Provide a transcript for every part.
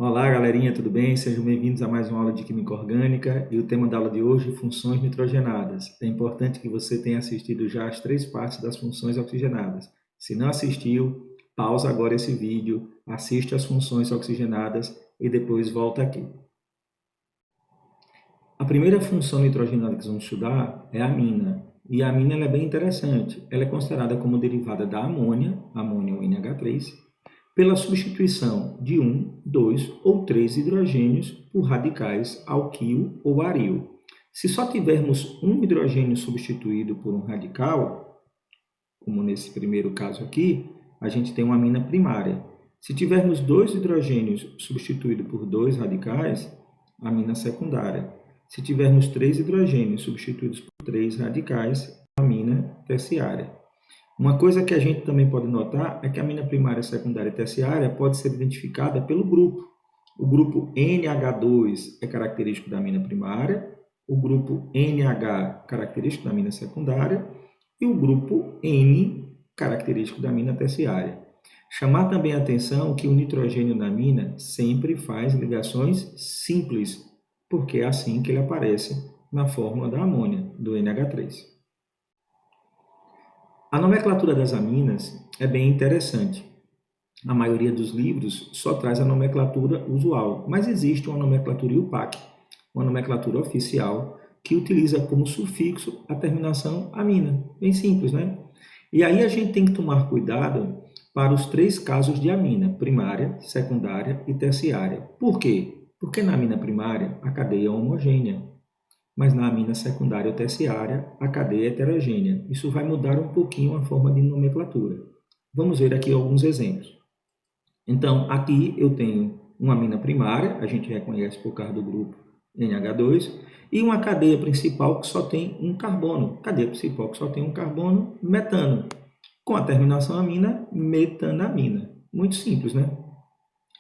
Olá, galerinha, tudo bem? Sejam bem-vindos a mais uma aula de Química Orgânica e o tema da aula de hoje, funções nitrogenadas. É importante que você tenha assistido já as 3 partes das funções oxigenadas. Se não assistiu, pausa agora esse vídeo, assiste as funções oxigenadas e depois volta aqui. A primeira função nitrogenada que vamos estudar é a amina. E a amina ela é bem interessante. Ela é considerada como derivada da amônia, amônio NH3, pela substituição de 1, 2 ou 3 hidrogênios por radicais alquil ou aril. Se só tivermos um hidrogênio substituído por um radical, como nesse primeiro caso aqui, a gente tem uma amina primária. Se tivermos 2 hidrogênios substituídos por 2 radicais, amina secundária. Se tivermos 3 hidrogênios substituídos por 3 radicais, amina terciária. Uma coisa que a gente também pode notar é que a amina primária, secundária e terciária pode ser identificada pelo grupo. O grupo NH2 é característico da amina primária, o grupo NH característico da amina secundária e o grupo N característico da amina terciária. Chamar também a atenção que o nitrogênio na amina sempre faz ligações simples, porque é assim que ele aparece na fórmula da amônia, do NH3. A nomenclatura das aminas é bem interessante. A maioria dos livros só traz a nomenclatura usual, mas existe uma nomenclatura IUPAC, uma nomenclatura oficial, que utiliza como sufixo a terminação amina. Bem simples, né? E aí a gente tem que tomar cuidado para os 3 casos de amina, primária, secundária e terciária. Por quê? Porque na amina primária a cadeia é homogênea, mas na amina secundária ou terciária a cadeia é heterogênea. Isso vai mudar um pouquinho a forma de nomenclatura. Vamos ver aqui alguns exemplos. Então, aqui eu tenho uma amina primária, a gente reconhece por causa do grupo NH2, e uma cadeia principal que só tem um carbono. Cadeia principal que só tem um carbono, metano, com a terminação amina, metanamina. Muito simples, né?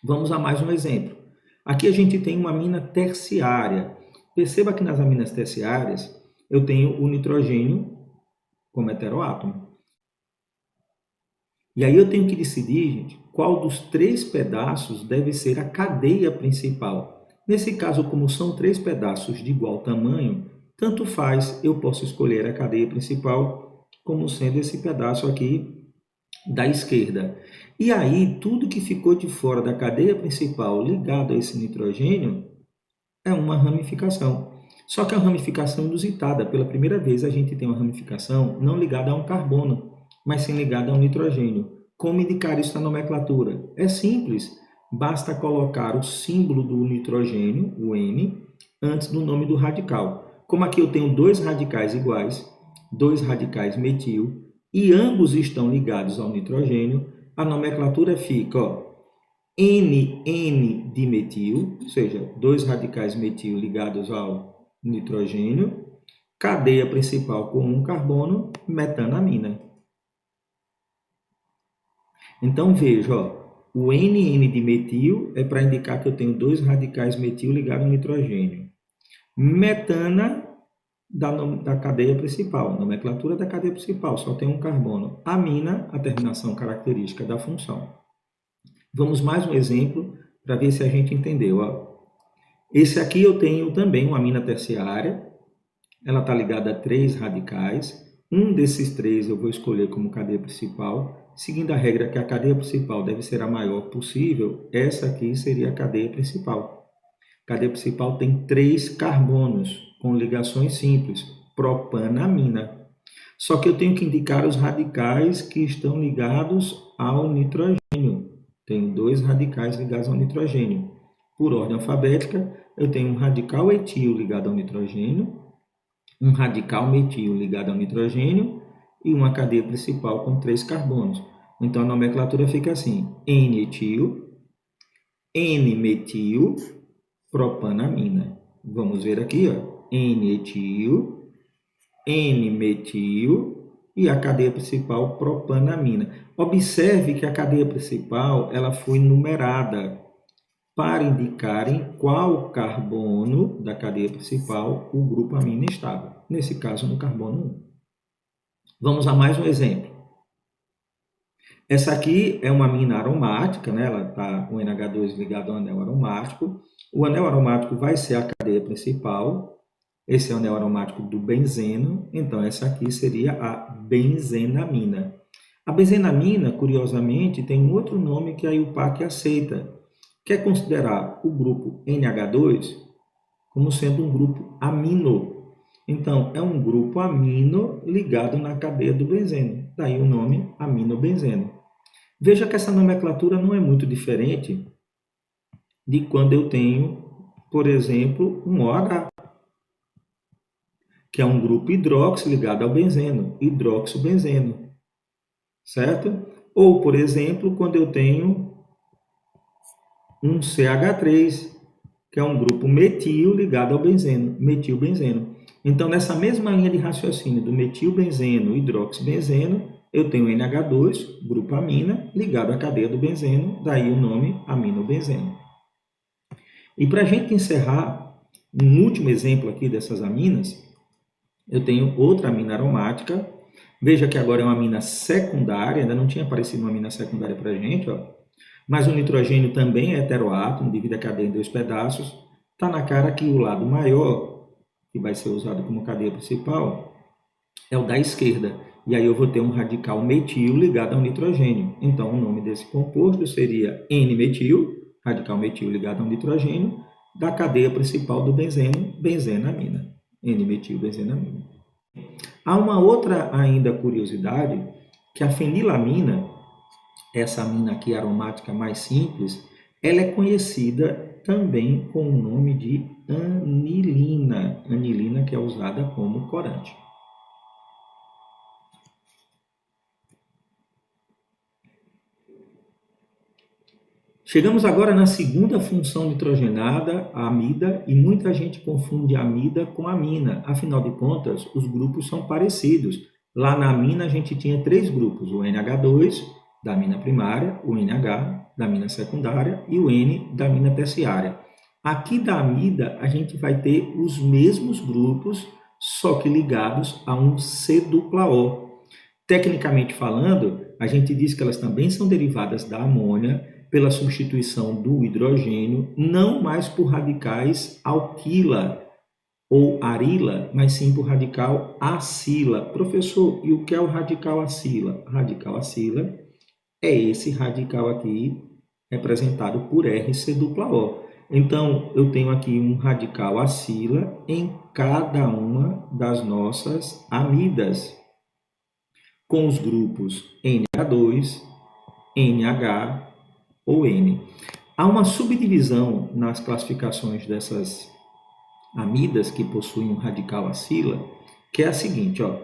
Vamos a mais um exemplo. Aqui a gente tem uma amina terciária. Perceba que nas aminas terciárias eu tenho o nitrogênio como heteroátomo. E aí eu tenho que decidir, gente, qual dos 3 pedaços deve ser a cadeia principal. Nesse caso, como são 3 pedaços de igual tamanho, tanto faz, eu posso escolher a cadeia principal como sendo esse pedaço aqui da esquerda. E aí, tudo que ficou de fora da cadeia principal ligado a esse nitrogênio é uma ramificação. Só que é uma ramificação inusitada. Pela primeira vez, a gente tem uma ramificação não ligada a um carbono, mas sim ligada a um nitrogênio. Como indicar isso na nomenclatura? É simples. Basta colocar o símbolo do nitrogênio, o N, antes do nome do radical. Como aqui eu tenho 2 radicais iguais, 2 radicais metil, e ambos estão ligados ao nitrogênio, a nomenclatura fica, ó, NN dimetil, ou seja, 2 radicais metil ligados ao nitrogênio, cadeia principal com um carbono, metanamina. Então veja, ó, o NN dimetil é para indicar que eu tenho 2 radicais metil ligados ao nitrogênio. Metana da cadeia principal, nomenclatura da cadeia principal, só tem um carbono. Amina, a terminação característica da função. Vamos mais um exemplo para ver se a gente entendeu. Ó. Esse aqui eu tenho também uma amina terciária, ela está ligada a 3 radicais. Um desses 3 eu vou escolher como cadeia principal, seguindo a regra que a cadeia principal deve ser a maior possível, essa aqui seria a cadeia principal. A cadeia principal tem 3 carbonos, com ligações simples, propanamina. Só que eu tenho que indicar os radicais que estão ligados ao nitrogênio. Tenho 2 radicais ligados ao nitrogênio. Por ordem alfabética, eu tenho um radical etil ligado ao nitrogênio, um radical metil ligado ao nitrogênio e uma cadeia principal com 3 carbonos. Então, a nomenclatura fica assim, N-etil, N-metil, propanamina. Vamos ver aqui, ó, N-etil, N-metil e a cadeia principal propanamina. Observe que a cadeia principal ela foi numerada para indicar em qual carbono da cadeia principal o grupo amina estava. Nesse caso, no carbono 1. Vamos a mais um exemplo. Essa aqui é uma amina aromática, né? Ela tá o NH2 ligado ao anel aromático. O anel aromático vai ser a cadeia principal. Esse é o anel aromático do benzeno. Então, essa aqui seria a benzenamina. A benzenamina, curiosamente, tem um outro nome que a IUPAC aceita, que é considerar o grupo NH2 como sendo um grupo amino. Então, é um grupo amino ligado na cadeia do benzeno. Daí o nome aminobenzeno. Veja que essa nomenclatura não é muito diferente de quando eu tenho, por exemplo, um OH, que é um grupo hidróxido ligado ao benzeno, hidroxibenzeno, certo? Ou, por exemplo, quando eu tenho um CH3, que é um grupo metil ligado ao benzeno, metilbenzeno. Então, nessa mesma linha de raciocínio do metilbenzeno, hidroxibenzeno, eu tenho NH2, grupo amina, ligado à cadeia do benzeno, daí o nome aminobenzeno. E para a gente encerrar, um último exemplo aqui dessas aminas, eu tenho outra amina aromática. Veja que agora é uma amina secundária, ainda não tinha aparecido uma amina secundária para a gente, ó. Mas o nitrogênio também é heteroátomo, divide a cadeia em 2 pedaços. Está na cara que o lado maior, que vai ser usado como cadeia principal, é o da esquerda. E aí eu vou ter um radical metil ligado ao nitrogênio. Então, o nome desse composto seria N-metil, radical metil ligado ao nitrogênio, da cadeia principal do benzeno, benzenamina. N-metilbenzenamina. Há uma outra ainda curiosidade, que a fenilamina, essa amina aqui aromática mais simples, ela é conhecida também com o nome de anilina. Anilina que é usada como corante. Chegamos agora na segunda função nitrogenada, a amida, e muita gente confunde amida com amina. Afinal de contas, os grupos são parecidos. Lá na amina a gente tinha 3 grupos, o NH2 da amina primária, o NH da amina secundária e o N da amina terciária. Aqui da amida a gente vai ter os mesmos grupos, só que ligados a um C-dupla-O. Tecnicamente falando, a gente diz que elas também são derivadas da amônia pela substituição do hidrogênio, não mais por radicais alquila ou arila, mas sim por radical acila. Professor, e o que é o radical acila? Radical acila é esse radical aqui, representado por RC-dupla-O. Então, eu tenho aqui um radical acila em cada uma das nossas amidas, com os grupos NH2, NH ou N. Há uma subdivisão nas classificações dessas amidas que possuem um radical acila, que é a seguinte, ó.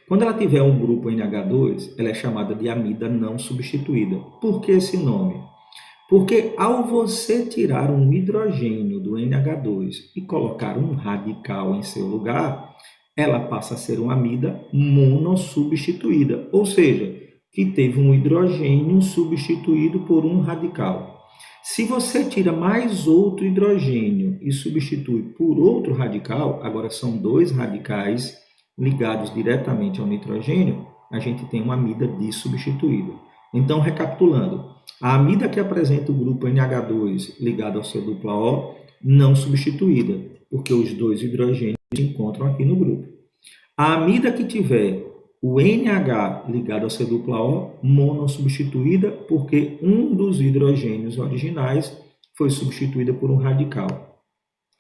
Quando ela tiver um grupo NH2, ela é chamada de amida não substituída. Por que esse nome? Porque ao você tirar um hidrogênio do NH2 e colocar um radical em seu lugar, ela passa a ser uma amida monossubstituída, ou seja, que teve um hidrogênio substituído por um radical. Se você tira mais outro hidrogênio e substitui por outro radical, agora são 2 radicais ligados diretamente ao nitrogênio, a gente tem uma amida dissubstituída. Então, recapitulando, a amida que apresenta o grupo NH2 ligado ao C-dupla-O, não substituída, porque os 2 hidrogênios se encontram aqui no grupo. A amida que tiver o NH ligado ao C-dupla-O, monossubstituída, porque um dos hidrogênios originais foi substituída por um radical.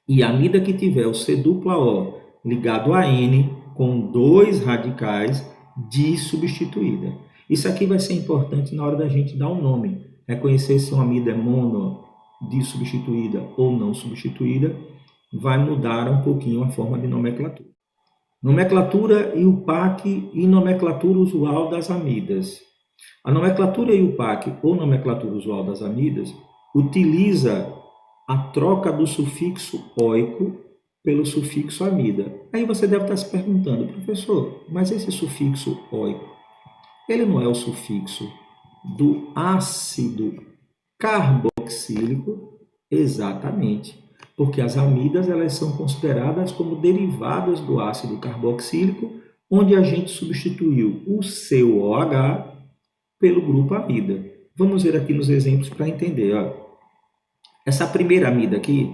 E a amida que tiver o C-dupla-O ligado a N, com 2 radicais, dissubstituída. Isso aqui vai ser importante na hora da gente dar um nome. Reconhecer se uma amida é mono, dissubstituída ou não substituída, vai mudar um pouquinho a forma de nomenclatura. Nomenclatura IUPAC e nomenclatura usual das amidas. A nomenclatura IUPAC ou nomenclatura usual das amidas utiliza a troca do sufixo oico pelo sufixo amida. Aí você deve estar se perguntando, professor, mas esse sufixo oico, ele não é o sufixo do ácido carboxílico? Exatamente, porque as amidas elas são consideradas como derivadas do ácido carboxílico, onde a gente substituiu o seu OH pelo grupo amida. Vamos ver aqui nos exemplos para entender. Ó. Essa primeira amida aqui,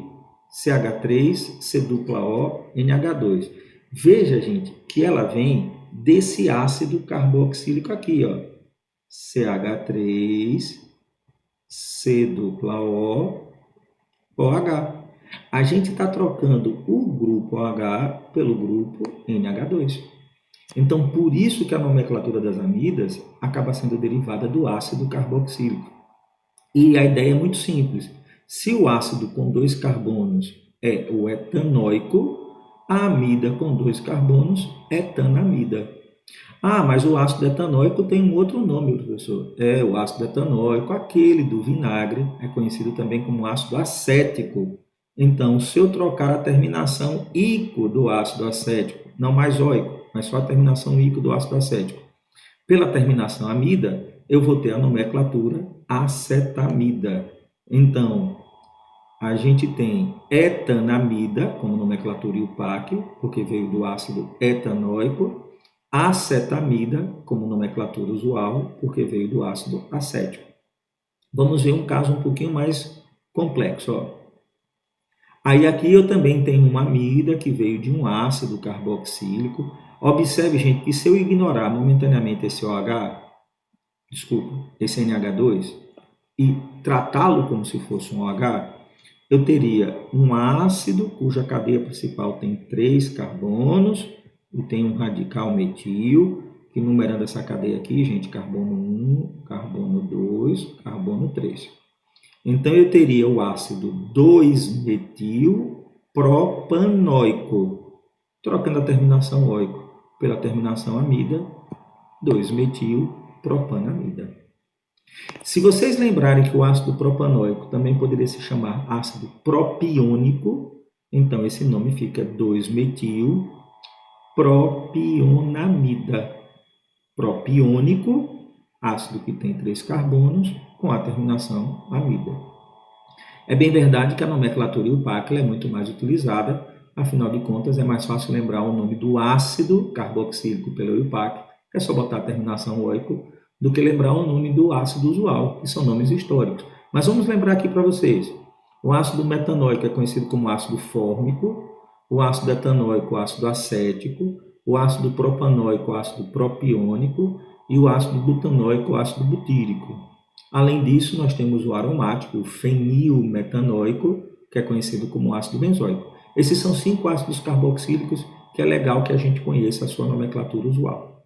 CH3, C-O, NH2. Veja, gente, que ela vem desse ácido carboxílico aqui, ó. CH3, C-O, OH. A gente está trocando o grupo OH pelo grupo NH2. Então, por isso que a nomenclatura das amidas acaba sendo derivada do ácido carboxílico. E a ideia é muito simples. Se o ácido com 2 carbonos é o etanoico, a amida com 2 carbonos é etanamida. Ah, mas o ácido etanoico tem um outro nome, professor. É o ácido etanoico, aquele do vinagre, é conhecido também como ácido acético. Então, se eu trocar a terminação ico do ácido acético, não mais oico, mas só a terminação ico do ácido acético, pela terminação amida, eu vou ter a nomenclatura acetamida. Então, a gente tem etanamida como nomenclatura IUPAC, porque veio do ácido etanoico, acetamida como nomenclatura usual, porque veio do ácido acético. Vamos ver um caso um pouquinho mais complexo. Ó. Aí aqui eu também tenho uma amida que veio de um ácido carboxílico. Observe, gente, que se eu ignorar momentaneamente esse OH, esse NH2, e tratá-lo como se fosse um OH, eu teria um ácido cuja cadeia principal tem 3 carbonos e tem um radical metil, que numerando essa cadeia aqui, gente, carbono 1, carbono 2, carbono 3. Então, eu teria o ácido 2-metil-propanoico, trocando a terminação oico pela terminação amida, 2-metil-propanamida. Se vocês lembrarem que o ácido propanoico também poderia se chamar ácido propiônico, então esse nome fica 2-metil-propionamida. Propiônico, ácido que tem 3 carbonos, com a terminação amida. É bem verdade que a nomenclatura IUPAC é muito mais utilizada, afinal de contas é mais fácil lembrar o nome do ácido carboxílico pelo IUPAC, que é só botar a terminação oico, do que lembrar o nome do ácido usual, que são nomes históricos. Mas vamos lembrar aqui para vocês. O ácido metanóico é conhecido como ácido fórmico, o ácido etanóico, ácido acético, o ácido propanóico, ácido propiônico e o ácido butanóico, ácido butírico. Além disso, nós temos o aromático, o fenilmetanoico, que é conhecido como ácido benzoico. Esses são 5 ácidos carboxílicos que é legal que a gente conheça a sua nomenclatura usual.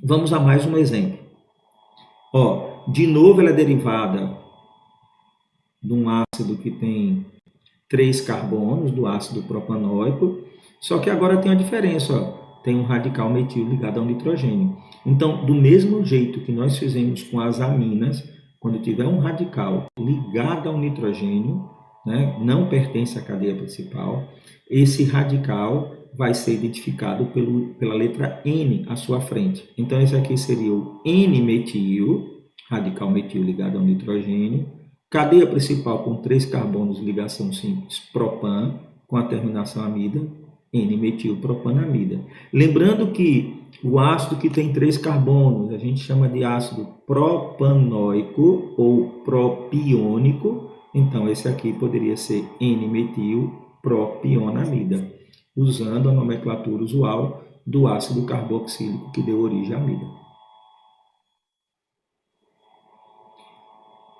Vamos a mais um exemplo. Ó, de novo, ela é derivada de um ácido que tem 3 carbonos, do ácido propanóico, só que agora tem uma diferença, ó. Tem um radical metil ligado ao nitrogênio. Então, do mesmo jeito que nós fizemos com as aminas, quando tiver um radical ligado ao nitrogênio, né, não pertence à cadeia principal, esse radical vai ser identificado pela letra N à sua frente. Então, esse aqui seria o N-metil, radical metil ligado ao nitrogênio, cadeia principal com 3 carbonos, ligação simples, propan, com a terminação amida, N-metilpropanamida. Lembrando que o ácido que tem 3 carbonos, a gente chama de ácido propanóico ou propiônico, então esse aqui poderia ser N-metilpropionamida, usando a nomenclatura usual do ácido carboxílico que deu origem à amida.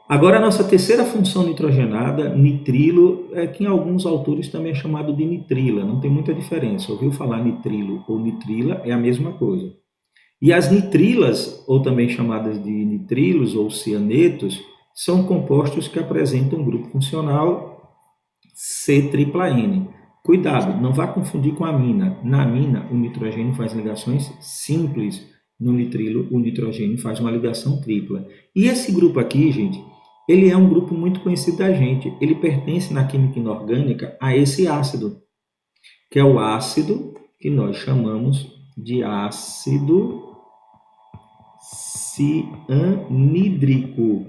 Agora, a nossa terceira função nitrogenada, nitrilo, é que em alguns autores também é chamado de nitrila, não tem muita diferença. Ouviu falar nitrilo ou nitrila, é a mesma coisa. E as nitrilas, ou também chamadas de nitrilos ou cianetos, são compostos que apresentam um grupo funcional C-tripla-N. Cuidado, não vá confundir com a amina. Na amina, o nitrogênio faz ligações simples. No nitrilo, o nitrogênio faz uma ligação tripla. E esse grupo aqui, gente, ele é um grupo muito conhecido da gente. Ele pertence na química inorgânica a esse ácido, que é o ácido que nós chamamos de ácido cianídrico.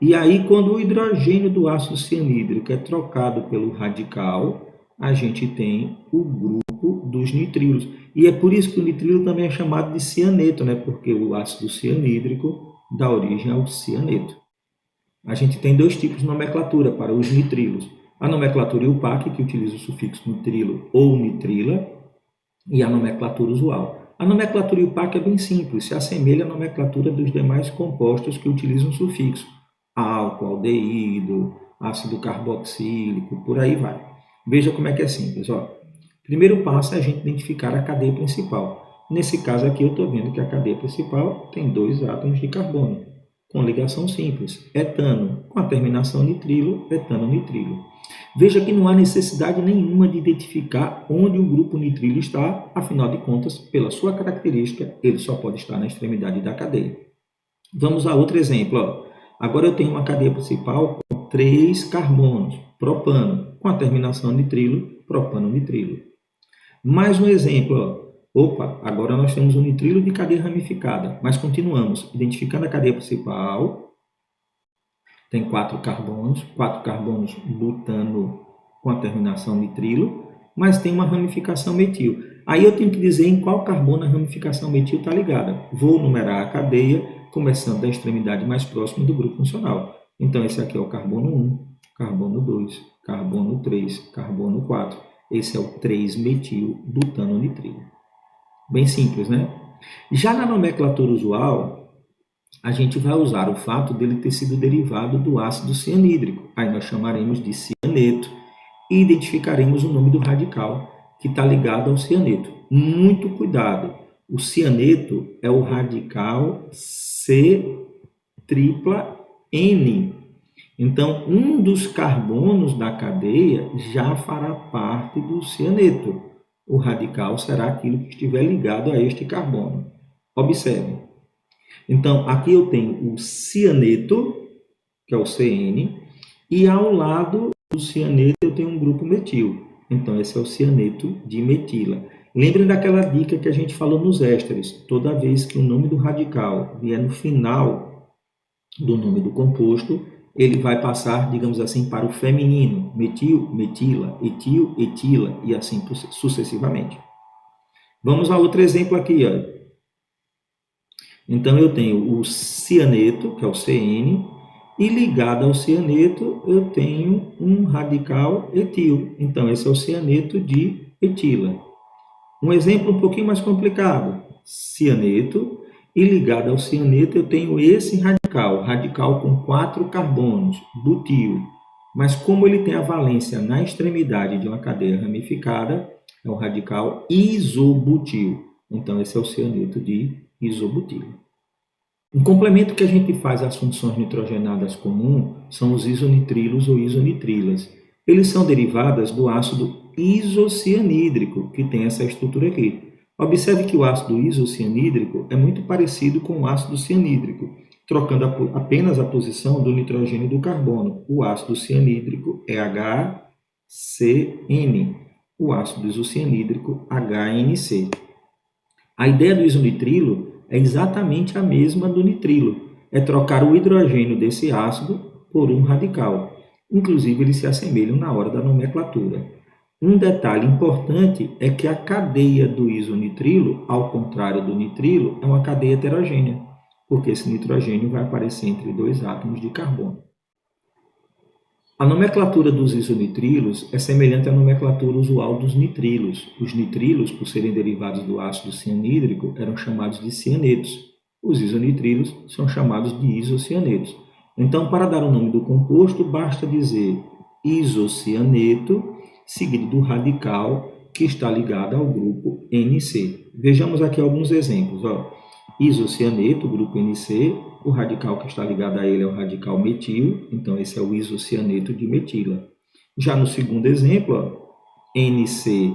E aí, quando o hidrogênio do ácido cianídrico é trocado pelo radical, a gente tem o grupo dos nitrilos. E é por isso que o nitrilo também é chamado de cianeto, né? Porque o ácido cianídrico dá origem ao cianeto. A gente tem dois tipos de nomenclatura para os nitrilos. A nomenclatura IUPAC, que utiliza o sufixo nitrilo ou nitrila, e a nomenclatura usual. A nomenclatura IUPAC é bem simples, se assemelha à nomenclatura dos demais compostos que utilizam sufixo. Álcool, aldeído, ácido carboxílico, por aí vai. Veja como é que é simples. Ó. Primeiro passo é a gente identificar a cadeia principal. Nesse caso aqui eu estou vendo que a cadeia principal tem 2 átomos de carbono, com ligação simples, etano, com a terminação nitrilo, etano-nitrilo. Veja que não há necessidade nenhuma de identificar onde o grupo nitrilo está, afinal de contas, pela sua característica, ele só pode estar na extremidade da cadeia. Vamos a outro exemplo. Ó. Agora eu tenho uma cadeia principal com 3 carbonos, propano, com a terminação nitrilo, propano-nitrilo. Mais um exemplo. Ó. Opa, agora nós temos um nitrilo de cadeia ramificada, mas continuamos, identificando a cadeia principal, tem 4 carbonos butano com a terminação nitrilo, mas tem uma ramificação metil. Aí eu tenho que dizer em qual carbono a ramificação metil está ligada. Vou numerar a cadeia, começando da extremidade mais próxima do grupo funcional. Então esse aqui é o carbono 1, carbono 2, carbono 3, carbono 4. Esse é o 3-metil butano-nitrilo. Bem simples, né? Já na nomenclatura usual, a gente vai usar o fato dele ter sido derivado do ácido cianídrico. Aí nós chamaremos de cianeto e identificaremos o nome do radical que está ligado ao cianeto. Muito cuidado! O cianeto é o radical C-tripla-N. Então, um dos carbonos da cadeia já fará parte do cianeto. O radical será aquilo que estiver ligado a este carbono. Observe. Então, aqui eu tenho o cianeto, que é o CN, e ao lado do cianeto eu tenho um grupo metil. Então, esse é o cianeto de metila. Lembrem daquela dica que a gente falou nos ésteres. Toda vez que o nome do radical vier no final do nome do composto, ele vai passar, digamos assim, para o feminino. Metil, metila, etil, etila e assim sucessivamente. Vamos a outro exemplo aqui. Ó. Então, eu tenho o cianeto, que é o CN, e ligado ao cianeto eu tenho um radical etil. Então, esse é o cianeto de etila. Um exemplo um pouquinho mais complicado. Cianeto, e ligado ao cianeto eu tenho esse radical com 4 carbonos, butil. Mas como ele tem a valência na extremidade de uma cadeia ramificada, é um radical isobutil. Então, esse é o cianeto de isobutil. Um complemento que a gente faz às funções nitrogenadas comuns são os isonitrilos ou isonitrilas. Eles são derivadas do ácido isocianídrico, que tem essa estrutura aqui. Observe que o ácido isocianídrico é muito parecido com o ácido cianídrico, trocando apenas a posição do nitrogênio e do carbono. O ácido cianídrico é HCN, o ácido isocianídrico HNC. A ideia do isonitrilo é exatamente a mesma do nitrilo, é trocar o hidrogênio desse ácido por um radical. Inclusive, eles se assemelham na hora da nomenclatura. Um detalhe importante é que a cadeia do isonitrilo, ao contrário do nitrilo, é uma cadeia heterogênea, porque esse nitrogênio vai aparecer entre 2 átomos de carbono. A nomenclatura dos isonitrilos é semelhante à nomenclatura usual dos nitrilos. Os nitrilos, por serem derivados do ácido cianídrico, eram chamados de cianetos. Os isonitrilos são chamados de isocianetos. Então, para dar o nome do composto, basta dizer isocianeto, seguido do radical que está ligado ao grupo NC. Vejamos aqui alguns exemplos. Ó. Isocianeto, grupo NC, o radical que está ligado a ele é o radical metil, então esse é o isocianeto de metila. Já no segundo exemplo, ó, NC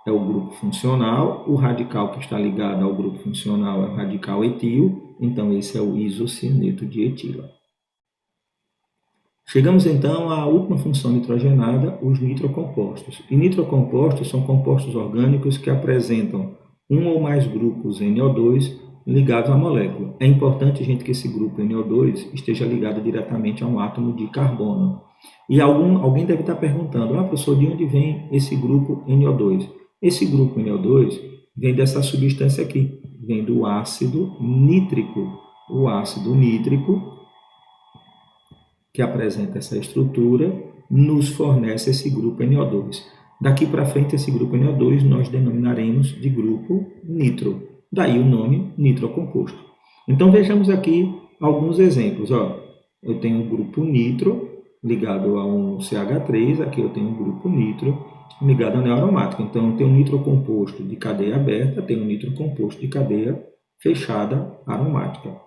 é o grupo funcional, o radical que está ligado ao grupo funcional é o radical etil, então esse é o isocianeto de etila. Chegamos então à última função nitrogenada, os nitrocompostos. E nitrocompostos são compostos orgânicos que apresentam um ou mais grupos NO2 ligados à molécula. É importante, gente, que esse grupo NO2 esteja ligado diretamente a um átomo de carbono. E alguém deve estar perguntando, professor, de onde vem esse grupo NO2? Esse grupo NO2 vem dessa substância aqui, vem do ácido nítrico. O ácido nítrico, que apresenta essa estrutura, nos fornece esse grupo NO2. Daqui para frente, esse grupo NO2 nós denominaremos de grupo nitro. Daí o nome nitrocomposto. Então vejamos aqui alguns exemplos. Eu tenho um grupo nitro ligado a um CH3, aqui eu tenho um grupo nitro ligado a anel aromático. Então eu tenho um nitrocomposto de cadeia aberta, tenho um nitrocomposto de cadeia fechada aromática.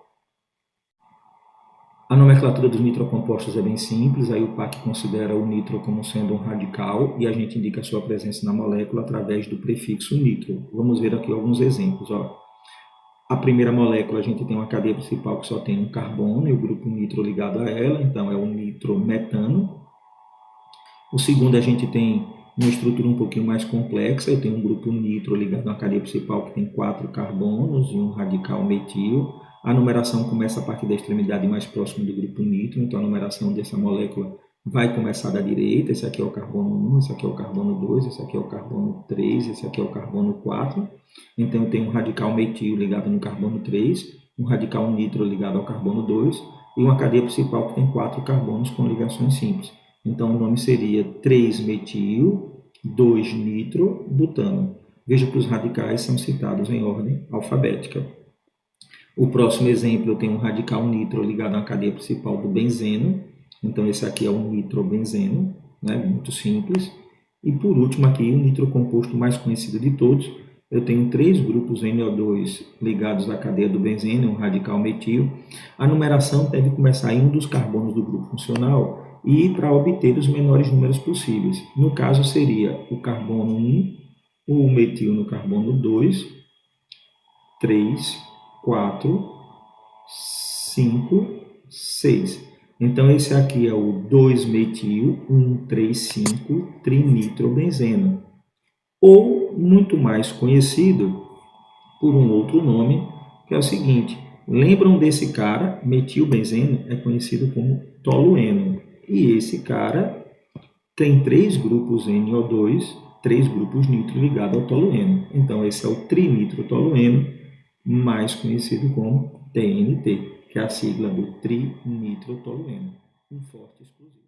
A nomenclatura dos nitrocompostos é bem simples, aí o PAC considera o nitro como sendo um radical e a gente indica a sua presença na molécula através do prefixo nitro. Vamos ver aqui alguns exemplos. A primeira molécula a gente tem uma cadeia principal que só tem um carbono e o grupo nitro ligado a ela, então é o nitrometano. O segundo a gente tem uma estrutura um pouquinho mais complexa, eu tenho um grupo nitro ligado a uma cadeia principal que tem 4 carbonos e um radical metil. A numeração começa a partir da extremidade mais próxima do grupo nitro, então a numeração dessa molécula vai começar da direita, esse aqui é o carbono 1, esse aqui é o carbono 2, esse aqui é o carbono 3, esse aqui é o carbono 4. Então eu tenho um radical metil ligado no carbono 3, um radical nitro ligado ao carbono 2 e uma cadeia principal que tem 4 carbonos com ligações simples. Então o nome seria 3-metil, 2-nitro-butano. Veja que os radicais são citados em ordem alfabética. O próximo exemplo, eu tenho um radical nitro ligado à cadeia principal do benzeno. Então, esse aqui é o nitrobenzeno, né? Muito simples. E, por último, aqui, o nitrocomposto mais conhecido de todos. Eu tenho 3 grupos NO2 ligados à cadeia do benzeno, um radical metil. A numeração deve começar em um dos carbonos do grupo funcional e para obter os menores números possíveis. No caso, seria o carbono 1, o metil no carbono 2, 3, 4, 5, 6. Então, esse aqui é o 2-metil 1,3,5-trinitrobenzeno. Ou, muito mais conhecido por um outro nome, que é o seguinte. Lembram desse cara? Metilbenzeno é conhecido como tolueno. E esse cara tem 3 grupos NO2, 3 grupos nitro ligados ao tolueno. Então, esse é o trinitrotolueno, mais conhecido como TNT, que é a sigla do trinitrotolueno, um forte explosivo.